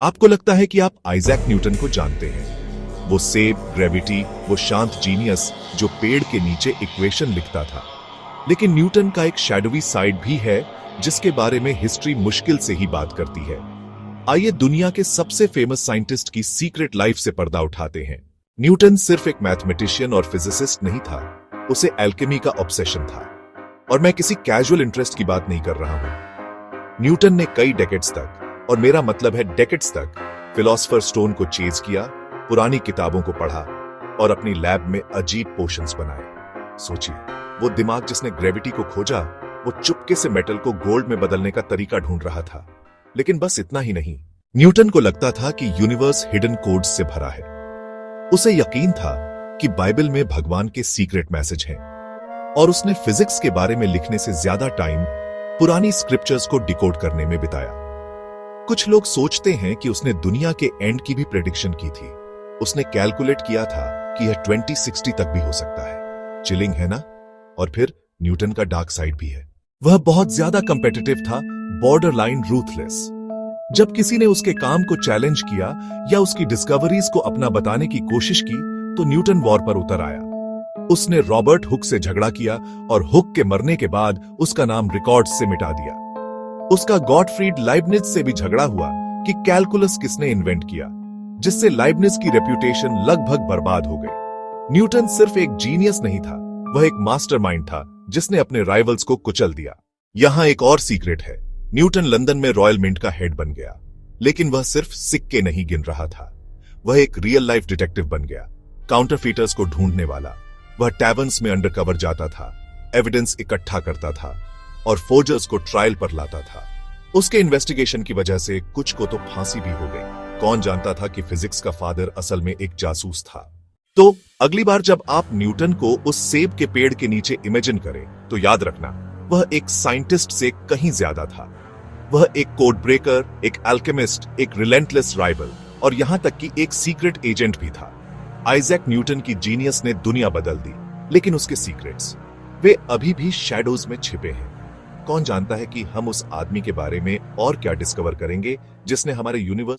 आपको लगता है कि आप आइजैक न्यूटन को जानते हैं, वो सेब, ग्रेविटी, वो शांत जीनियस जो पेड़ के नीचे इक्वेशन लिखता था। लेकिन न्यूटन का एक शैडोवी साइड भी है जिसके बारे में हिस्ट्री मुश्किल से ही बात करती है। आइए दुनिया के सबसे फेमस साइंटिस्ट की सीक्रेट लाइफ से पर्दा उठाते हैं। न्यूटन सिर्फ एक मैथमेटिशियन और फिजिसिस्ट नहीं था, उसे एल्केमी का ऑब्सेशन था। और मैं किसी कैजुअल इंटरेस्ट की बात नहीं कर रहा हूं। न्यूटन ने कई डेकेड्स तक, और मेरा मतलब है डेकेड्स तक, फिलोसोफर स्टोन को चेज किया, पुरानी किताबों को पढ़ा और अपनी लैब में अजीब पोशंस बनाए। सोचिए, वो दिमाग जिसने ग्रेविटी को खोजा, वो चुपके से मेटल को गोल्ड में बदलने का तरीका ढूंढ रहा था। लेकिन बस इतना ही नहीं, न्यूटन को लगता था कि यूनिवर्स हिडन कोड्स से भरा है। उसे यकीन था कि बाइबल में भगवान के सीक्रेट मैसेज हैं, और उसने फिजिक्स के बारे में लिखने से ज्यादा टाइम पुरानी स्क्रिप्चर्स को डिकोड करने में बिताया। कुछ लोग सोचते हैं कि उसने दुनिया के एंड की भी प्रेडिक्शन की थी। उसने कैलकुलेट किया था कि यह 2060 तक भी हो सकता है। चिलिंग है ना? और फिर न्यूटन का डार्क साइड भी है। वह बहुत ज्यादा कंपेटिटिव था, बॉर्डरलाइन रूथलेस। जब किसी ने उसके काम को चैलेंज किया या उसकी डिस्कवरीज को अपना बताने की कोशिश की, तो न्यूटन वॉर पर उतर आया। उसने रॉबर्ट हुक से झगड़ा किया और हुक के मरने के बाद उसका नाम रिकॉर्ड्स से मिटा दिया। उसका गॉटफ्रीड लाइबनिज से भी झगड़ा हुआ कि कैलकुलस किसने इन्वेंट किया, जिससे लाइबनिज की रेप्यूटेशन लगभग बर्बाद हो गई। न्यूटन सिर्फ एक जीनियस नहीं था, वह एक मास्टरमाइंड था जिसने अपने राइवल्स को कुचल दिया। यहां एक और सीक्रेट है। न्यूटन लंदन में रॉयल मिंट का हेड बन गया, लेकिन वह सिर्फ सिक्के नहीं गिन रहा था। वह एक रियल लाइफ डिटेक्टिव बन गया, काउंटरफीटर्स को ढूंढने वाला। वह टैवर्न्स में अंडरकवर जाता था, एविडेंस इकट्ठा करता था और फोर्जर्स को ट्रायल पर लाता था। उसके इन्वेस्टिगेशन की वजह से कुछ को तो फांसी भी हो गई। कौन जानता था कि फिजिक्स का फादर असल में एक जासूस था। तो अगली बार जब आप न्यूटन को उस सेब के पेड़ के नीचे इमेजिन करें, तो याद रखना, वह एक साइंटिस्ट से कहीं ज्यादा था। वह एक कोड ब्रेकर, एक अल्केमिस्ट, एक रिलेंटलेस राइवल और यहां तक कि एक सीक्रेट एजेंट भी था। आइजैक न्यूटन की जीनियस ने दुनिया बदल दी, लेकिन उसके सीक्रेट्स, वे अभी भी शैडोज में छिपे हैं। कौन जानता है कि हम उस आदमी के बारे में और क्या डिस्कवर करेंगे जिसने हमारे यूनिवर्स